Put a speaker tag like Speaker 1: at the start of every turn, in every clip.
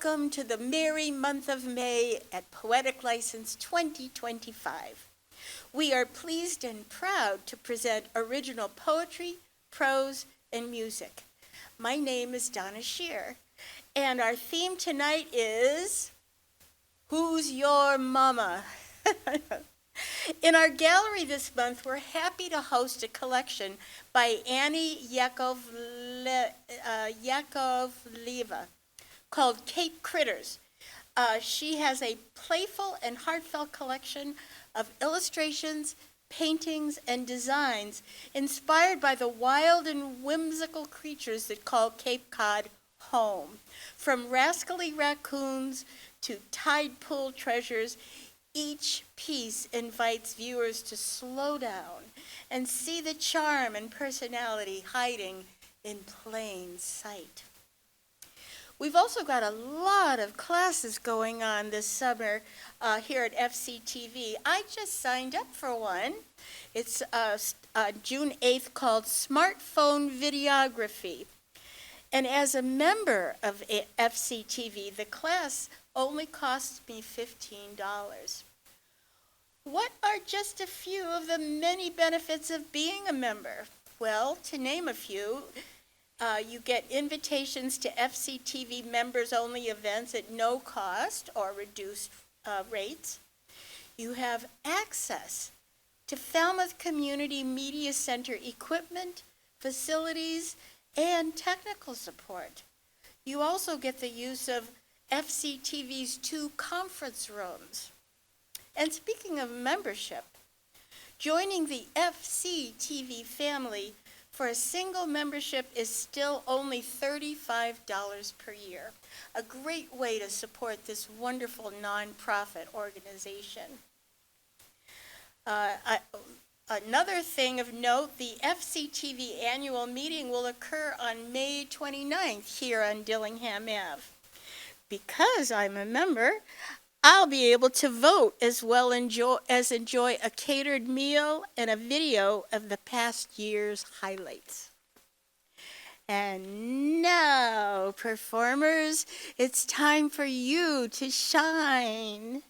Speaker 1: welcome to the merry month of May at Poetic License 2025. We are pleased and proud to present original poetry, prose, and music. My name is Donna Shear, and our theme tonight is Who's Your Mama? In our gallery this month, we're happy to host a collection by Annie Yakovleva called Cape Critters. She has a playful and heartfelt collection of illustrations, paintings, and designs inspired by the wild and whimsical creatures that call Cape Cod home. From rascally raccoons to tide pool treasures, each piece invites viewers to slow down and see the charm and personality hiding in plain sight. We've also got a lot of classes going on this summer here at FCTV. I just signed up for one. It's June 8th called Smartphone Videography. And as a member of FCTV, the class only costs me $15. What are just a few of the many benefits of being a member? Well, to name a few, you get invitations to FCTV members-only events at no cost or reduced rates. You have access to Falmouth Community Media Center equipment, facilities, and technical support. You also get the use of FCTV's 2 conference rooms. And speaking of membership, joining the FCTV family for a single membership is still only $35 per year, a great way to support this wonderful nonprofit organization. Another thing of note, the FCTV annual meeting will occur on May 29th here on Dillingham Ave. Because I'm a member, I'll be able to vote as well as enjoy a catered meal and a video of the past year's highlights. And now, performers, it's time for you to shine.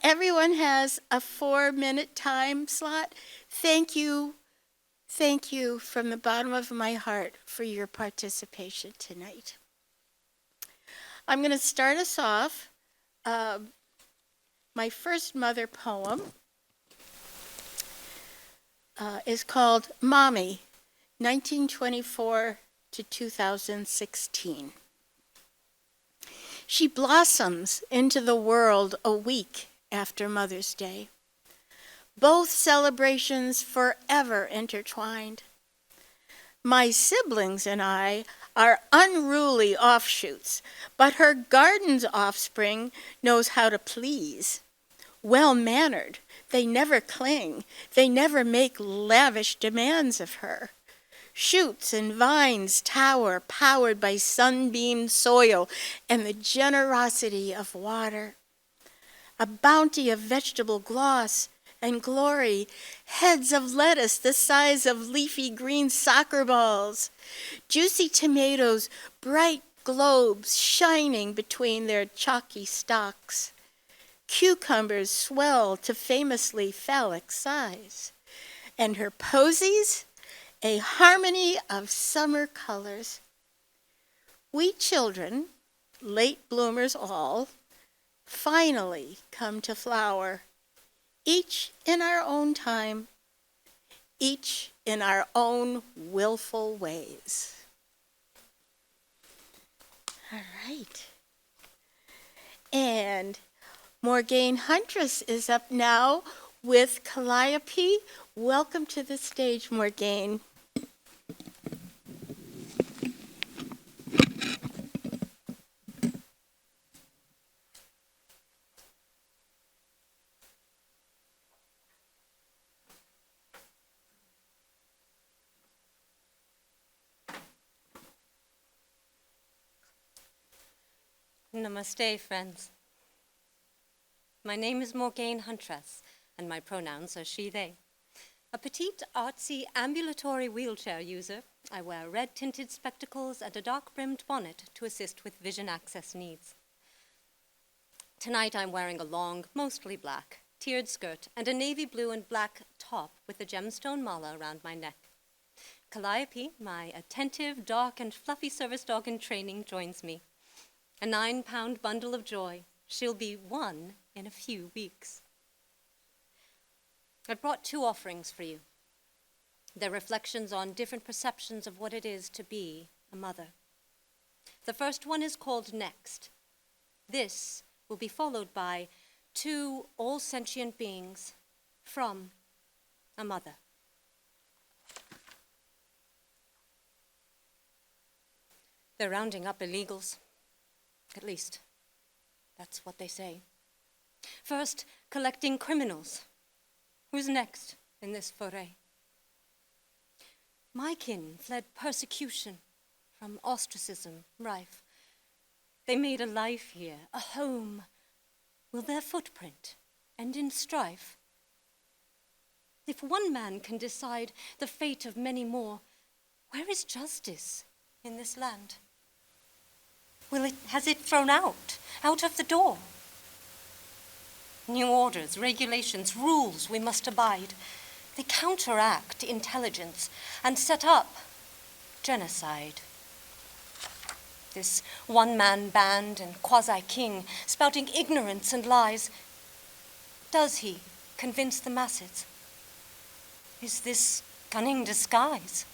Speaker 1: Everyone has a 4-minute time slot. Thank you from the bottom of my heart for your participation tonight. I'm going to start us off. My first mother poem is called Mommy, 1924 to 2016. She blossoms into the world a week after Mother's Day. Both celebrations forever intertwined. My siblings and I are unruly offshoots, but her garden's offspring knows how to please. Well-mannered, they never cling, they never make lavish demands of her. Shoots and vines tower, powered by sunbeamed soil and the generosity of water. A bounty of vegetable gloss and glory, heads of lettuce the size of leafy green soccer balls, juicy tomatoes, bright globes shining between their chalky stalks. Cucumbers swell to famously phallic size, and her posies, a harmony of summer colors. We children, late bloomers all, finally come to flower, each in our own time, each in our own willful ways. All right. And Morgane Huntress is up now with Calliope. Welcome to the stage, Morgane.
Speaker 2: Namaste, friends. My name is Morgane Huntress, and my pronouns are she, they. A petite, artsy, ambulatory wheelchair user, I wear red-tinted spectacles and a dark-brimmed bonnet to assist with vision access needs. Tonight I'm wearing a long, mostly black, tiered skirt and a navy blue and black top with a gemstone mala around my neck. Calliope, my attentive, dark, and fluffy service dog in training, joins me. A 9-pound bundle of joy. She'll be 1 in a few weeks. I've brought 2 offerings for you. They're reflections on different perceptions of what it is to be a mother. The first one is called Next. This will be followed by 2 all-sentient beings from a mother. They're rounding up illegals. At least, that's what they say. First, collecting criminals. Who's next in this foray? My kin fled persecution from ostracism rife. They made a life here, a home. Will their footprint end in strife? If one man can decide the fate of many more, where is justice in this land? Has it thrown out of the door? New orders, regulations, rules we must abide. They counteract intelligence and set up genocide. This one-man band and quasi-king spouting ignorance and lies, does he convince the masses? Is this cunning disguise?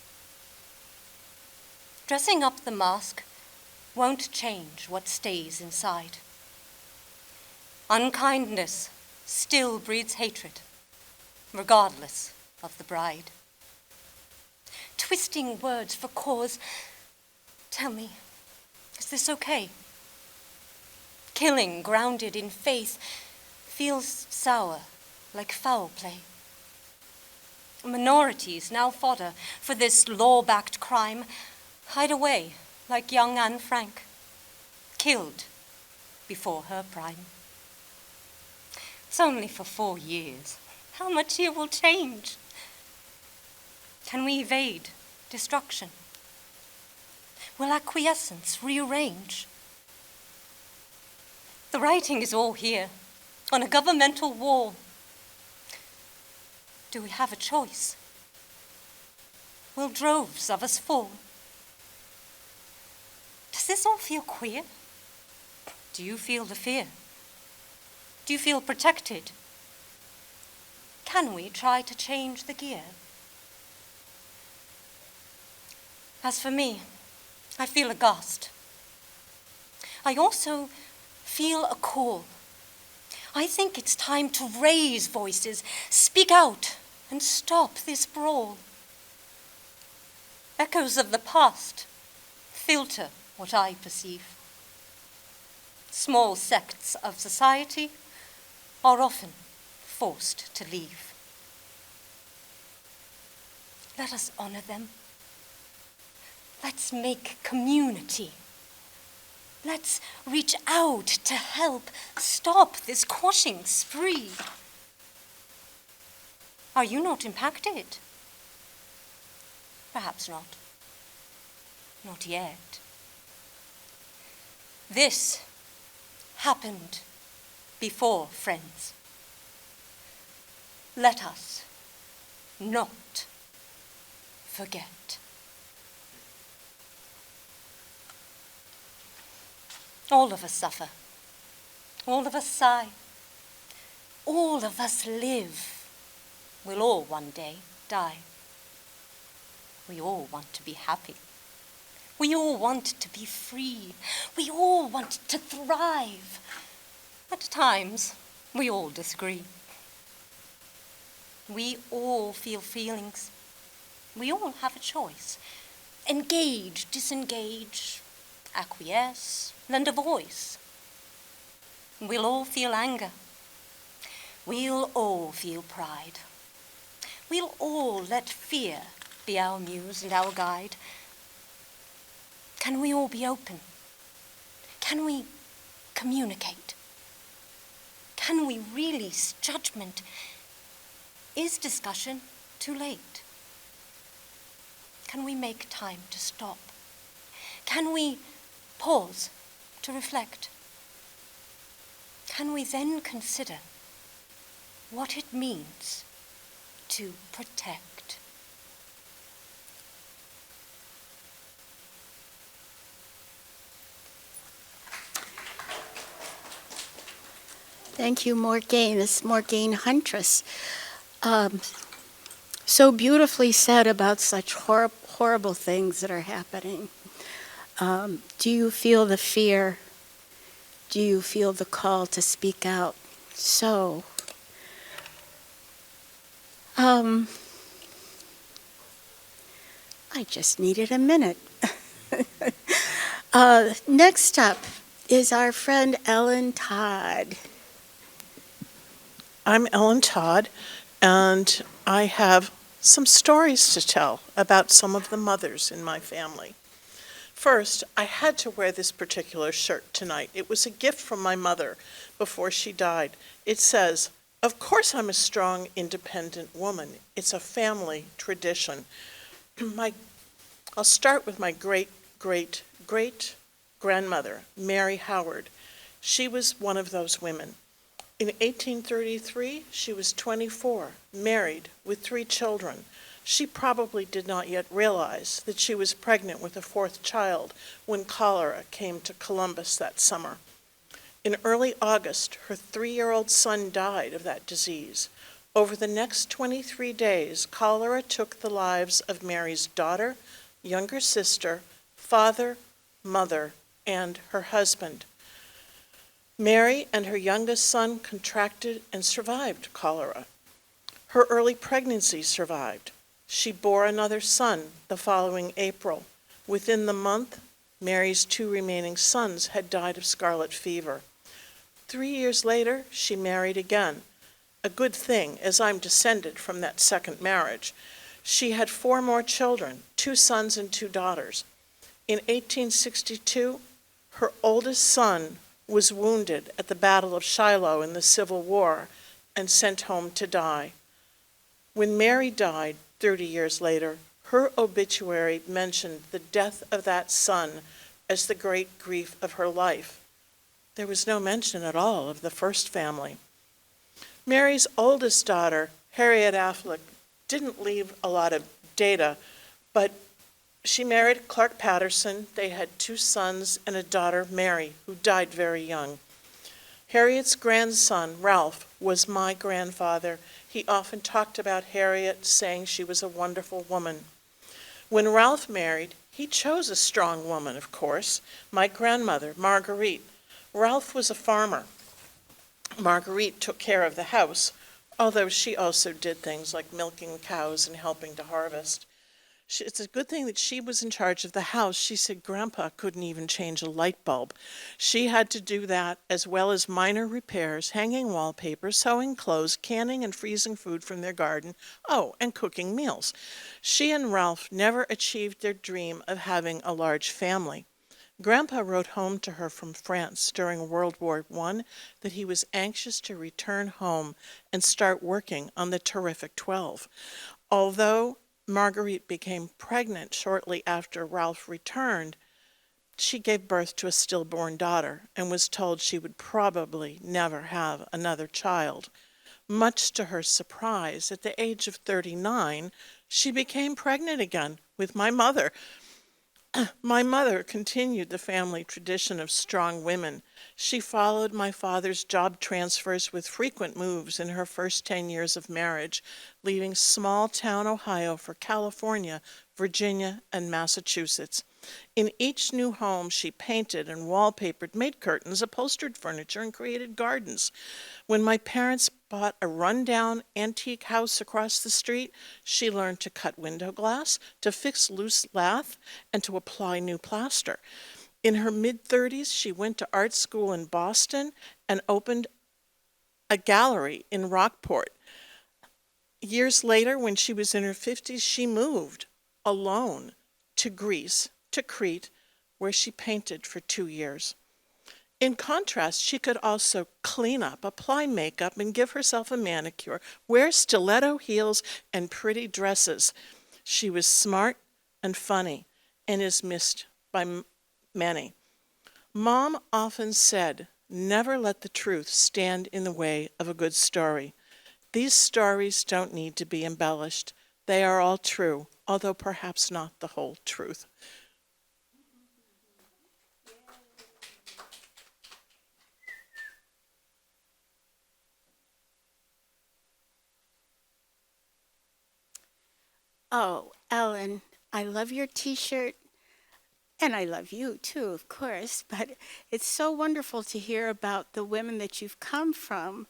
Speaker 2: Dressing up the mask won't change what stays inside. Unkindness still breeds hatred, regardless of the bride. Twisting words for cause. Tell me, is this okay? Killing grounded in faith feels sour, like foul play. Minorities, now fodder for this law-backed crime, hide away like young Anne Frank, killed before her prime. It's only for 4 years. How much here will change? Can we evade destruction? Will acquiescence rearrange? The writing is all here, on a governmental wall. Do we have a choice? Will droves of us fall? Does this all feel queer? Do you feel the fear? Do you feel protected? Can we try to change the gear? As for me, I feel aghast. I also feel a call. I think it's time to raise voices, speak out, and stop this brawl. Echoes of the past filter what I perceive. Small sects of society are often forced to leave. Let us honor them. Let's make community. Let's reach out to help stop this quashing spree. Are you not impacted? Perhaps not. Not yet. This happened before, friends. Let us not forget. All of us suffer. All of us sigh. All of us live. We'll all one day die. We all want to be happy. We all want to be free. We all want to thrive. At times, we all disagree. We all feel feelings. We all have a choice. Engage, disengage, acquiesce, lend a voice. We'll all feel anger. We'll all feel pride. We'll all let fear be our muse and our guide. Can we all be open? Can we communicate? Can we release judgment? Is discussion too late? Can we make time to stop? Can we pause to reflect? Can we then consider what it means to protect?
Speaker 1: Thank you, Morgane. This is Morgane Huntress. So beautifully said about such horrible things that are happening. Do you feel the fear? Do you feel the call to speak out? So, I just needed a minute. Next up is our friend Ellen Todd.
Speaker 3: I'm Ellen Todd, and I have some stories to tell about some of the mothers in my family. First, I had to wear this particular shirt tonight. It was a gift from my mother before she died. It says, "Of course I'm a strong, independent woman. It's a family tradition." I'll start with my great-great-great-grandmother, Mary Howard. She was one of those women. In 1833, she was 24, married with 3 children. She probably did not yet realize that she was pregnant with a 4th child when cholera came to Columbus that summer. In early August, her 3-year-old son died of that disease. Over the next 23 days, cholera took the lives of Mary's daughter, younger sister, father, mother, and her husband. Mary and her youngest son contracted and survived cholera. Her early pregnancy survived. She bore another son the following April. Within the month, Mary's 2 remaining sons had died of scarlet fever. 3 years later, she married again. A good thing, as I'm descended from that second marriage. She had 4 more children, 2 sons and 2 daughters. In 1862, her oldest son was wounded at the Battle of Shiloh in the Civil War and sent home to die. When Mary died 30 years later, her obituary mentioned the death of that son as the great grief of her life. There was no mention at all of the first family. Mary's oldest daughter, Harriet Affleck, didn't leave a lot of data, but she married Clark Patterson. They had 2 sons and a daughter, Mary, who died very young. Harriet's grandson, Ralph, was my grandfather. He often talked about Harriet, saying she was a wonderful woman. When Ralph married, he chose a strong woman, of course, my grandmother, Marguerite. Ralph was a farmer. Marguerite took care of the house, although she also did things like milking cows and helping to harvest. It's a good thing that she was in charge of the house. She said Grandpa couldn't even change a light bulb. She had to do that, as well as minor repairs, hanging wallpaper, sewing clothes, canning and freezing food from their garden, and cooking meals. She and Ralph never achieved their dream of having a large family. Grandpa wrote home to her from France during World War I that he was anxious to return home and start working on the Terrific 12. Although Marguerite became pregnant shortly after Ralph returned, she gave birth to a stillborn daughter and was told she would probably never have another child. Much to her surprise, at the age of 39, she became pregnant again with my mother. My mother continued the family tradition of strong women. She followed my father's job transfers with frequent moves in her first 10 years of marriage, leaving small-town Ohio for California, Virginia, and Massachusetts. In each new home, she painted and wallpapered, made curtains, upholstered furniture, and created gardens. When my parents bought a rundown antique house across the street, she learned to cut window glass, to fix loose lath, and to apply new plaster. In her mid-30s, she went to art school in Boston and opened a gallery in Rockport. Years later, when she was in her 50s, she moved alone to Greece, to Crete, where she painted for 2 years. In contrast, she could also clean up, apply makeup, and give herself a manicure, wear stiletto heels and pretty dresses. She was smart, and funny and is missed by many. Mom often said, never let the truth stand in the way of a good story. These stories don't need to be embellished. They are all true, although perhaps not the whole truth.
Speaker 1: Oh, Ellen, I love your t-shirt. And I love you too, of course, but it's so wonderful to hear about the women that you've come from.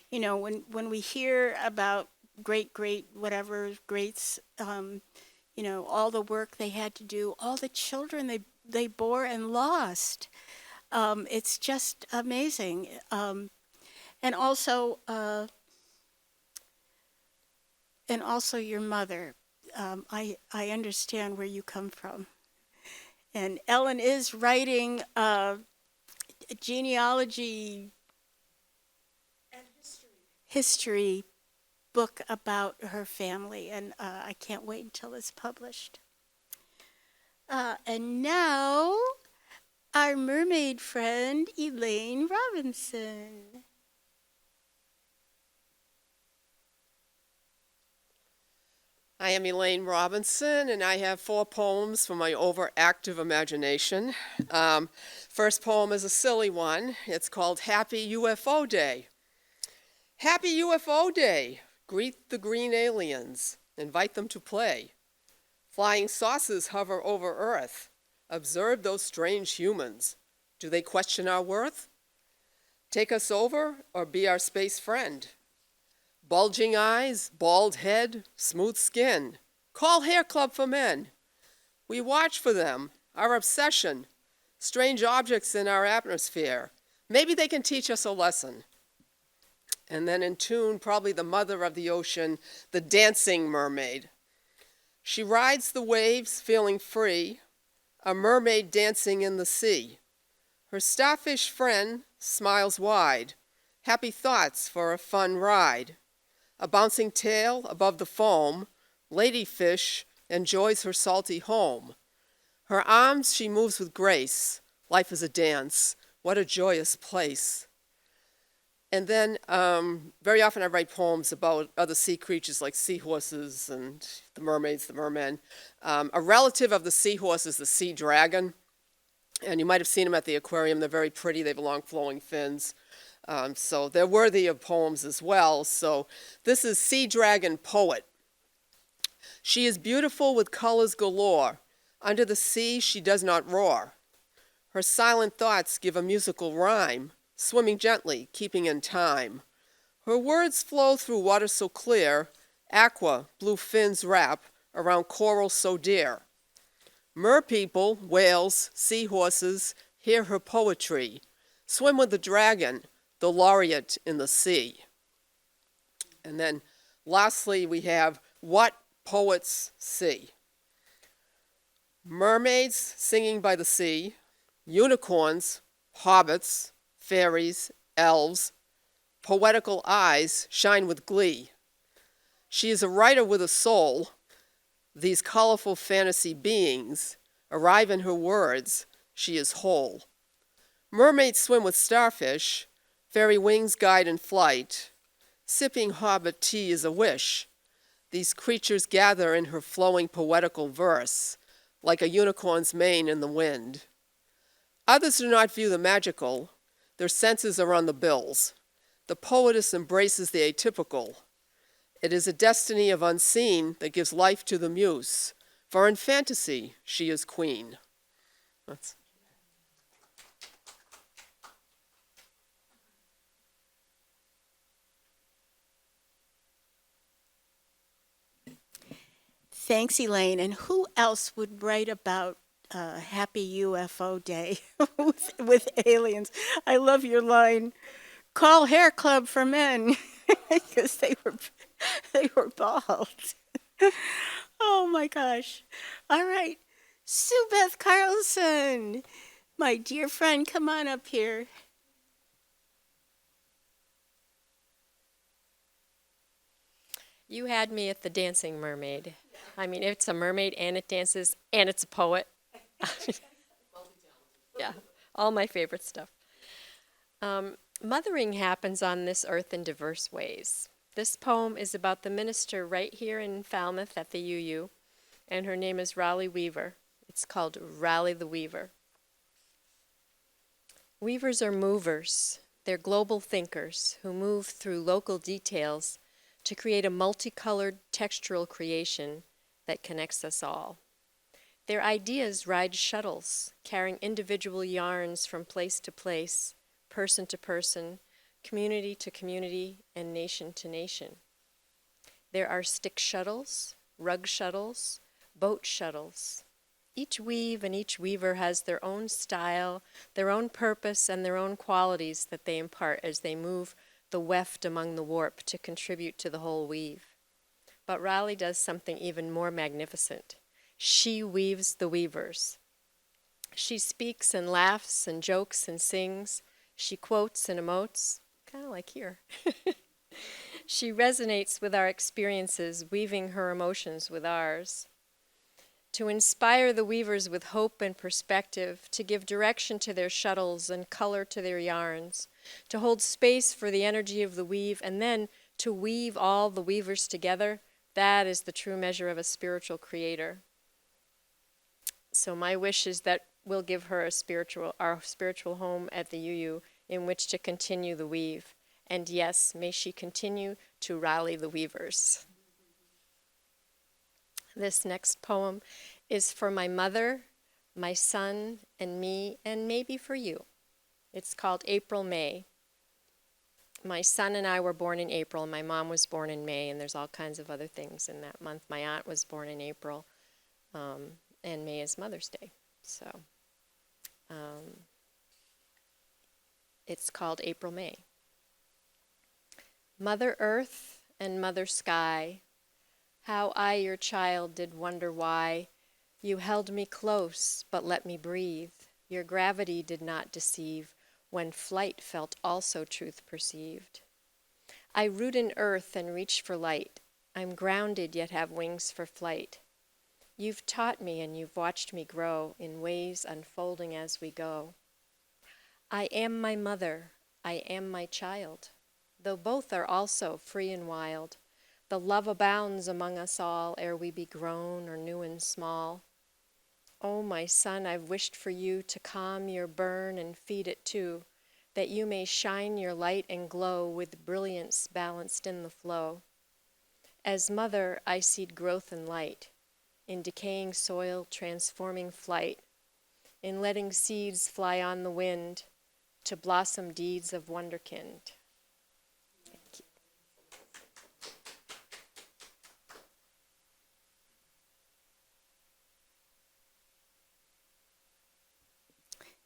Speaker 1: You know, when we hear about great, whatever greats, you know, all the work they had to do, all the children they bore and lost. It's just amazing. And also, your mother. I understand where you come from. And Ellen is writing a genealogy and history book about her family, and I can't wait until it's published. And now, our mermaid friend, Elaine Robinson.
Speaker 4: I am Elaine Robinson, and I have 4 poems for my overactive imagination. First poem is a silly one. It's called Happy UFO Day. Happy UFO Day. Greet the green aliens. Invite them to play. Flying saucers hover over Earth. Observe those strange humans. Do they question our worth? Take us over or be our space friend? Bulging eyes, bald head, smooth skin. Call Hair Club for Men. We watch for them, our obsession. Strange objects in our atmosphere. Maybe they can teach us a lesson. And then in tune, probably the mother of the ocean, the dancing mermaid. She rides the waves feeling free, a mermaid dancing in the sea. Her starfish friend smiles wide, happy thoughts for a fun ride. A bouncing tail above the foam, ladyfish enjoys her salty home. Her arms she moves with grace. Life is a dance. What a joyous place. And then very often I write poems about other sea creatures like seahorses and the mermaids, the mermen. A relative of the seahorse is the sea dragon. And you might have seen them at the aquarium. They're very pretty. They have long flowing fins. So they're worthy of poems as well. So this is Sea Dragon Poet. She is beautiful with colors galore. Under the sea she does not roar. Her silent thoughts give a musical rhyme, swimming gently, keeping in time. Her words flow through water so clear, aqua, blue fins wrap around coral so dear. Merpeople, whales, seahorses hear her poetry, swim with the dragon, the laureate in the sea. And then lastly we have What Poets See. Mermaids singing by the sea, unicorns, hobbits, fairies, elves, poetical eyes shine with glee. She is a writer with a soul. These colorful fantasy beings arrive in her words. She is whole. Mermaids swim with starfish. Fairy wings guide in flight. Sipping hobbit tea is a wish. These creatures gather in her flowing poetical verse, like a unicorn's mane in the wind. Others do not view the magical. Their senses are on the bills. The poetess embraces the atypical. It is a destiny of unseen that gives life to the muse, for in fantasy she is queen. That's
Speaker 1: Thanks, Elaine. And who else would write about Happy UFO Day with aliens? I love your line. Call Hair Club for Men, because they were bald. Oh my gosh! All right, Sue Beth Carlson, my dear friend, come on up here.
Speaker 5: You had me at the dancing mermaid. I mean, it's a mermaid and it dances and it's a poet. Yeah, all my favorite stuff. Mothering happens on this earth in diverse ways. This poem is about the minister right here in Falmouth at the UU, and her name is Raleigh Weaver. It's called Raleigh the Weaver. Weavers are movers. They're global thinkers who move through local details to create a multicolored textural creation that connects us all. Their ideas ride shuttles, carrying individual yarns from place to place, person to person, community to community, and nation to nation. There are stick shuttles, rug shuttles, boat shuttles. Each weave and each weaver has their own style, their own purpose, and their own qualities that they impart as they move the weft among the warp to contribute to the whole weave. But Raleigh does something even more magnificent. She weaves the weavers. She speaks and laughs and jokes and sings. She quotes and emotes, kind of like here. She resonates with our experiences, weaving her emotions with ours. To inspire the weavers with hope and perspective, to give direction to their shuttles and color to their yarns, to hold space for the energy of the weave, and then to weave all the weavers together, that is the true measure of a spiritual creator. So my wish is that we'll give her our spiritual home at the UU in which to continue the weave. And yes, may she continue to rally the weavers. This next poem is for my mother, my son, and me, and maybe for you. It's called April May. My son and I were born in April, and my mom was born in May, and there's all kinds of other things in that month. My aunt was born in April, and May is Mother's Day. So it's called April May. Mother Earth and Mother Sky, how I, your child, did wonder why you held me close but let me breathe. Your gravity did not deceive when flight felt also truth perceived. I root in earth and reach for light. I'm grounded yet have wings for flight. You've taught me and you've watched me grow in ways unfolding as we go. I am my mother, I am my child, though both are also free and wild. The love abounds among us all ere we be grown or new and small. Oh, my son, I've wished for you to calm your burn and feed it too, that you may shine your light and glow with brilliance balanced in the flow. As mother, I seed growth and light, in decaying soil transforming flight, in letting seeds fly on the wind to blossom deeds of wonderkind. Thank you.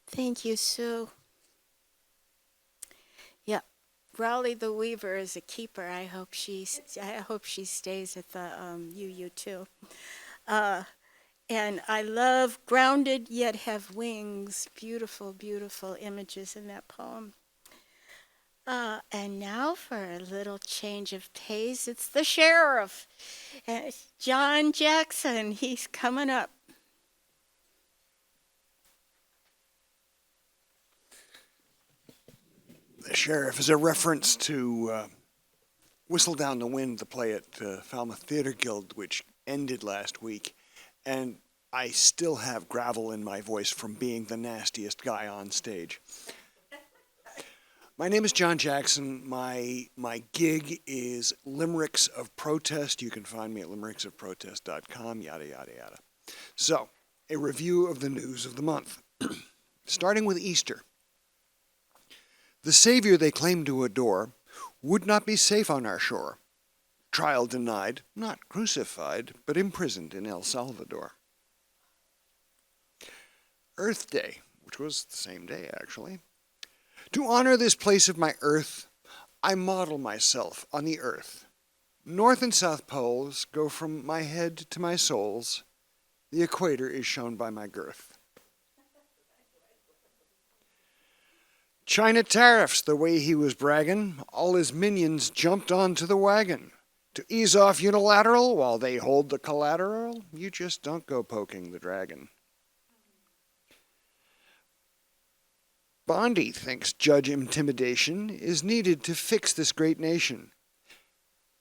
Speaker 1: Thank you, Sue. Yeah, Raleigh the Weaver is a keeper. I hope she stays at the UU too. And I love grounded yet have wings. Beautiful, beautiful images in that poem. And now for a little change of pace, it's the sheriff, John Jackson. He's coming up.
Speaker 6: The Sheriff is a reference to Whistle Down the Wind, the play at Falmouth Theatre Guild, which ended last week. And I still have gravel in my voice from being the nastiest guy on stage. My name is John Jackson. My gig is Limericks of Protest. You can find me at limericksofprotest.com, yada, yada, yada. So, a review of the news of the month. Starting with Easter. The Savior they claim to adore would not be safe on our shore. Trial denied, not crucified, but imprisoned in El Salvador. Earth Day, which was the same day actually. To honor this place of my earth, I model myself on the earth. North and South poles go from my head to my soles. The equator is shown by my girth. China tariffs, the way he was bragging, all his minions jumped onto the wagon. To ease off unilateral while they hold the collateral, you just don't go poking the dragon. Bondi thinks judge intimidation is needed to fix this great nation.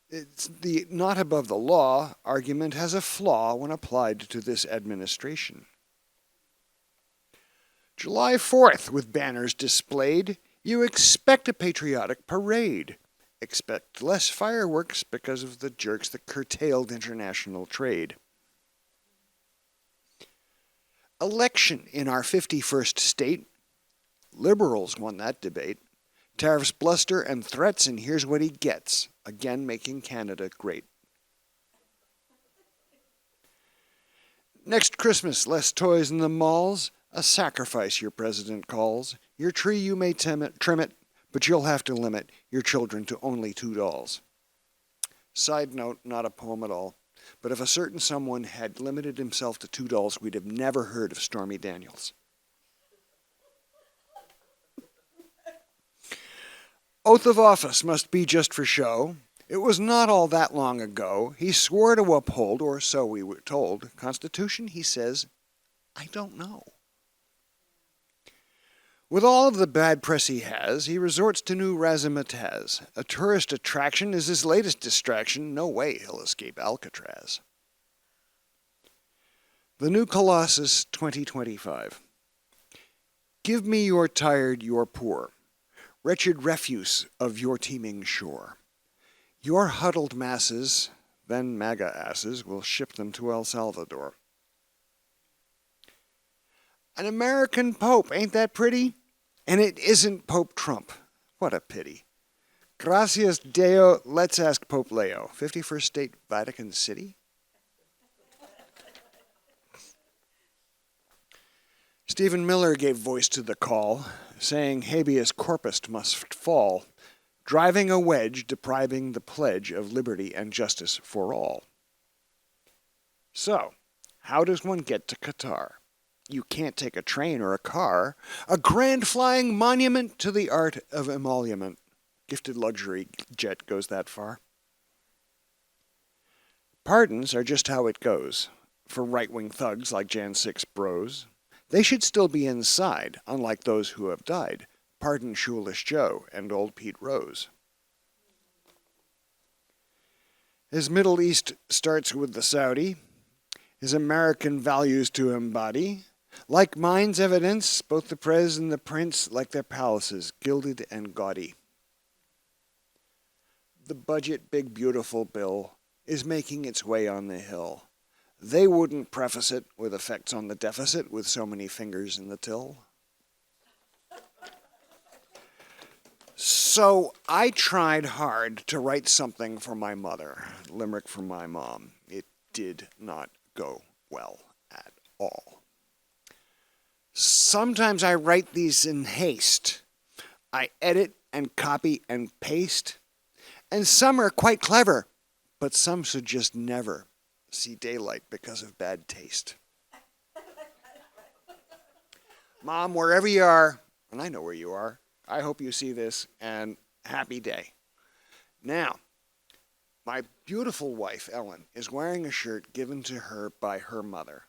Speaker 6: It's the not above the law argument has a flaw when applied to this administration. July 4th, with banners displayed, you expect a patriotic parade. Expect less fireworks because of the jerks that curtailed international trade. Election in our 51st state. Liberals won that debate. Tariffs, bluster, and threats, and here's what he gets. Again, making Canada great. Next Christmas, less toys in the malls. A sacrifice your president calls. Your tree you may trim it, but you'll have to limit your children to only 2 dolls. Side note, not a poem at all. But if a certain someone had limited himself to 2 dolls, we'd have never heard of Stormy Daniels. Oath of office must be just for show. It was not all that long ago. He swore to uphold, or so we were told, Constitution, he says, I don't know. With all of the bad press he has, he resorts to new razzmatazz. A tourist attraction is his latest distraction. No way he'll escape Alcatraz. The new Colossus 2025. Give me your tired, your poor, wretched refuse of your teeming shore. Your huddled masses, then MAGA asses, will ship them to El Salvador. An American Pope, ain't that pretty? And it isn't Pope Trump. What a pity. Gracias Deo, let's ask Pope Leo. 51st State, Vatican City? Stephen Miller gave voice to the call, saying habeas corpus must fall, driving a wedge depriving the pledge of liberty and justice for all. So, how does one get to Qatar? You can't take a train or a car. A grand flying monument to the art of emolument. Gifted luxury jet goes that far. Pardons are just how it goes. For right-wing thugs like Jan 6 bros. They should still be inside, unlike those who have died. Pardon Shoeless Joe and old Pete Rose. His Middle East starts with the Saudi. His American values to embody. Like mine's evidence, both the Prez and the Prince like their palaces, gilded and gaudy. The budget big beautiful bill is making its way on the hill. They wouldn't preface it with effects on the deficit with so many fingers in the till. So I tried hard to write something for my mother, limerick for my mom. It did not go well at all. Sometimes I write these in haste. I edit and copy and paste. And some are quite clever, but some should just never see daylight because of bad taste. Mom, wherever you are, and I know where you are, I hope you see this, and happy day. Now, my beautiful wife, Ellen, is wearing a shirt given to her by her mother.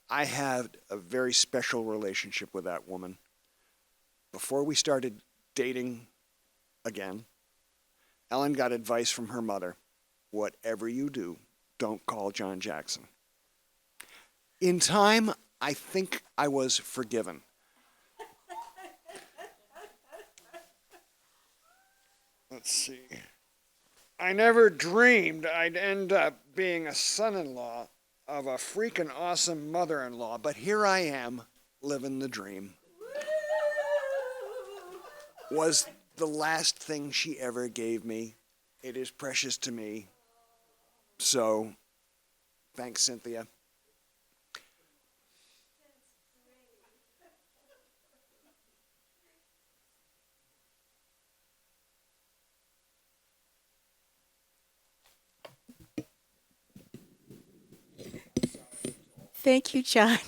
Speaker 6: I had a very special relationship with that woman. Before we started dating again, Ellen got advice from her mother. Whatever you do, don't call John Jackson. In time, I think I was forgiven. Let's see. I never dreamed I'd end up being a son-in-law of a freaking awesome mother-in-law, but here I am, living the dream. Was the last thing she ever gave me. It is precious to me. So, thanks, Cynthia.
Speaker 1: Thank you, John.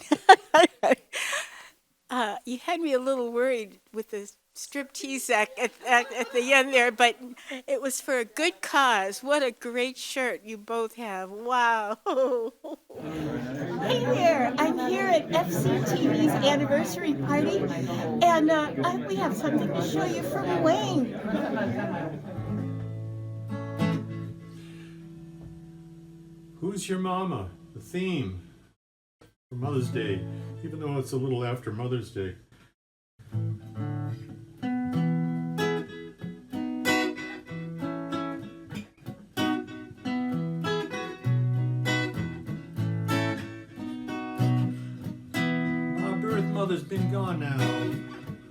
Speaker 1: You had me a little worried with this striptease at the end there, but it was for a good cause. What a great shirt you both have. Wow. Hi there. I'm here at FCTV's anniversary party, and we have something to show you from Wayne.
Speaker 7: Who's Your Mama? The theme for Mother's Day, even though it's a little after Mother's Day. My birth mother's been gone now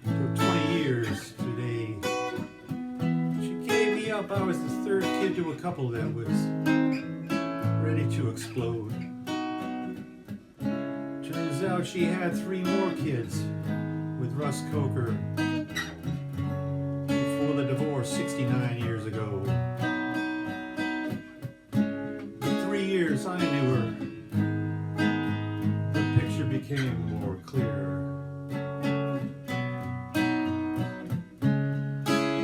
Speaker 7: for 20 years today. She gave me up. I was the third kid to a couple that was ready to explode. Turns out she had 3 more kids with Russ Coker before the divorce 69 years ago. In 3 years I knew her. The picture became more clear.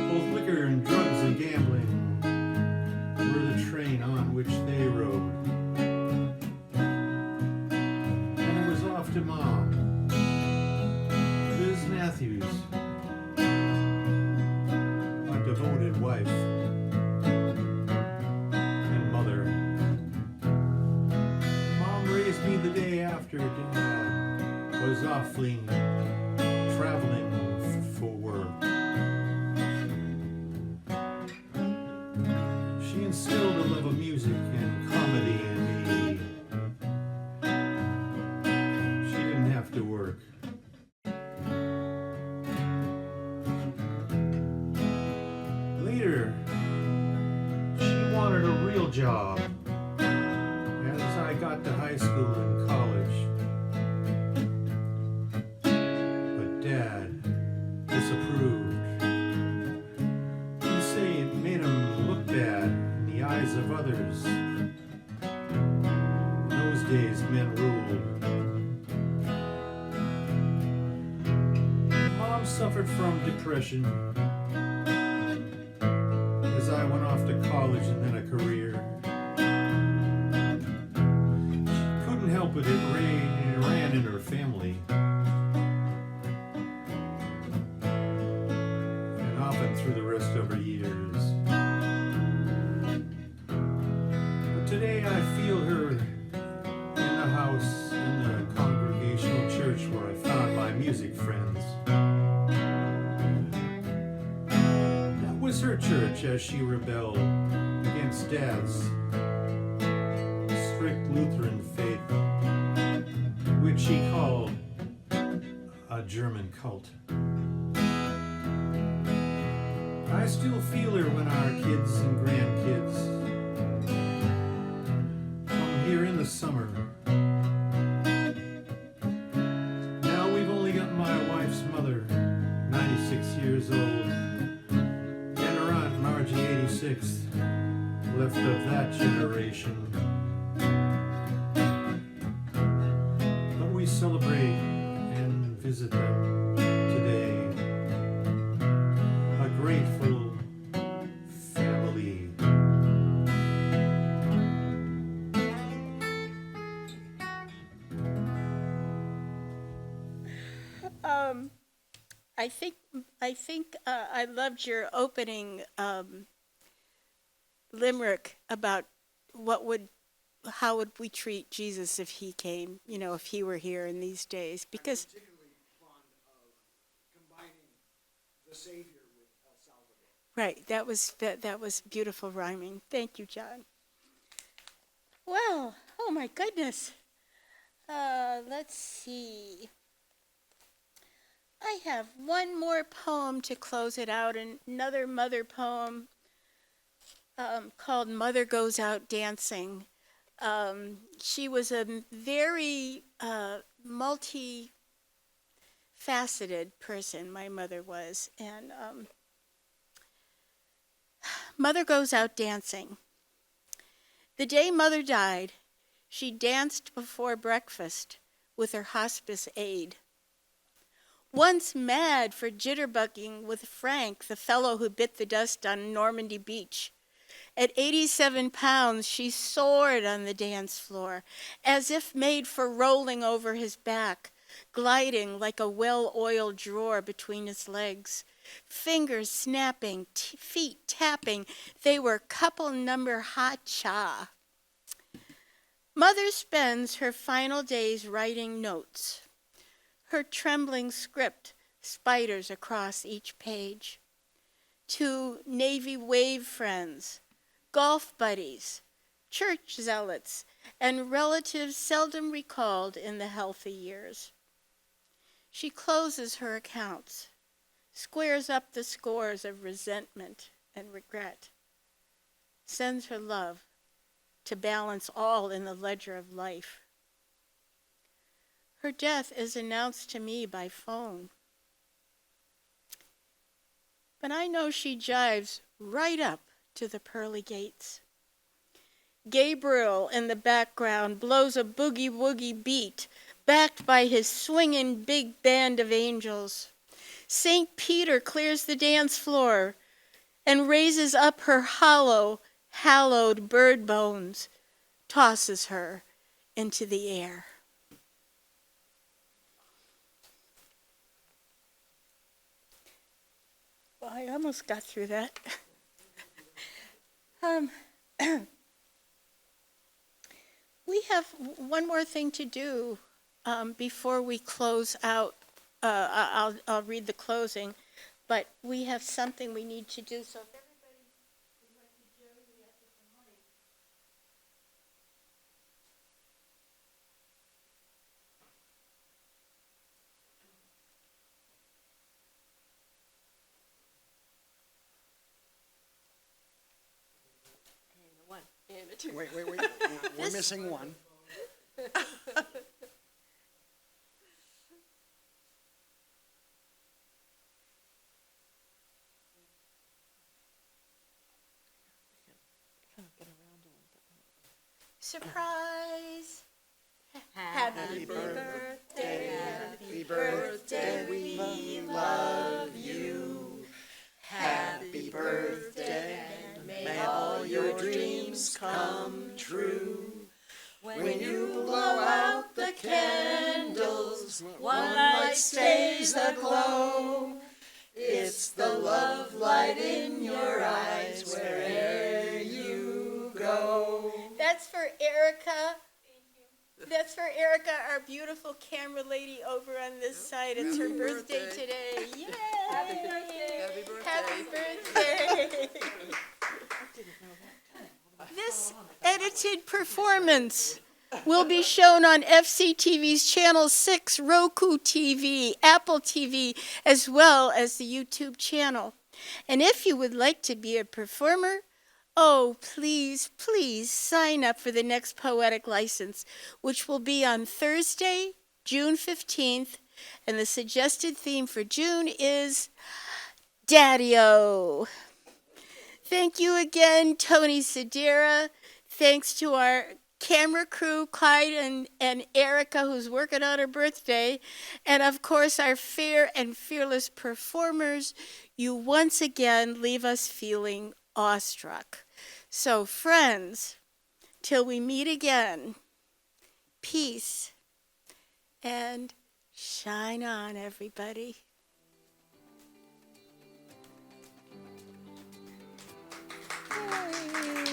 Speaker 7: Both liquor and drugs and gambling were the train on which they rode. And it was off to Mom, Liz Matthews, a devoted wife and mother. Mom raised me the day after Dad was off fleeing, traveling for work. She instilled a love of music and comedy in me. She didn't have to work. Later, she wanted a real job as I got to high school and college. But Dad disapproved. He'd say it made him look bad in the eyes of others. In those days, men ruled. Mom suffered from depression as I went off to college and then a career. She couldn't help it, it ran in her family. And often through the rest of her years. But today I feel her in the house, in the congregational church where I found my music friends. That was her church as she rebelled against Dad's strict Lutheran faith, which she called a German cult. I still feel her when our kids and grandkids come here in the summer. Now we've only got my wife's mother, 96 years old, and her aunt Margie, 86, left of that generation. But we celebrate and visit them today. A grateful family.
Speaker 1: I think I loved your opening limerick about how would we treat Jesus if he came, if he were here in these days, because
Speaker 6: I'm particularly fond of combining the Savior with El Salvador.
Speaker 1: right, that was beautiful rhyming. Thank you, John. Well, oh my goodness. Let's see. I have one more poem to close it out, another mother poem called Mother Goes Out Dancing. She was a very multi-faceted person, my mother was. And Mother Goes Out Dancing. The day Mother died, she danced before breakfast with her hospice aide. once mad for jitterbugging with Frank, the fellow who bit the dust on Normandy Beach. At 87 pounds, she soared on the dance floor, as if made for rolling over his back, gliding like a well-oiled drawer between his legs. Fingers snapping, feet tapping, they were couple number ha-cha. Mother spends her final days writing notes. Her trembling script spiders across each page. To Navy wave friends, golf buddies, church zealots, and relatives seldom recalled in the healthy years. She closes her accounts, squares up the scores of resentment and regret, sends her love to balance all in the ledger of life. Her death is announced to me by phone. But I know she jives right up to the pearly gates. Gabriel in the background blows a boogie-woogie beat, backed by his swinging big band of angels. St. Peter clears the dance floor and raises up her hollow, hallowed bird bones, tosses her into the air. Well, I almost got through that. We have one more thing to do before we close out. I'll read the closing, but we have something we need to do. So if everybody would like to join me at the harmonic.
Speaker 6: Wait. We're missing one.
Speaker 1: Surprise! Happy birthday, happy birthday, we love you. Happy birthday, and may all your dreams come true. When you blow out the candles, one light stays aglow. It's the love light in your eyes wherever you go. That's for Erica. That's for Erica, our beautiful camera lady over on this side. It's her birthday today. Yay!
Speaker 4: Happy birthday.
Speaker 1: Happy birthday. This edited performance will be shown on FCTV's Channel 6, Roku TV, Apple TV, as well as the YouTube channel. And if you would like to be a performer, oh, please, please sign up for the next Poetic license, which will be on Thursday, June 15th. And the suggested theme for June is Daddy-O. Thank you again, Tony Sedera. Thanks to our camera crew, Clyde and Erica, who's working on her birthday. And of course, our fair and fearless performers. You once again leave us feeling awestruck. So, friends, till we meet again, peace and shine on, everybody. Yay.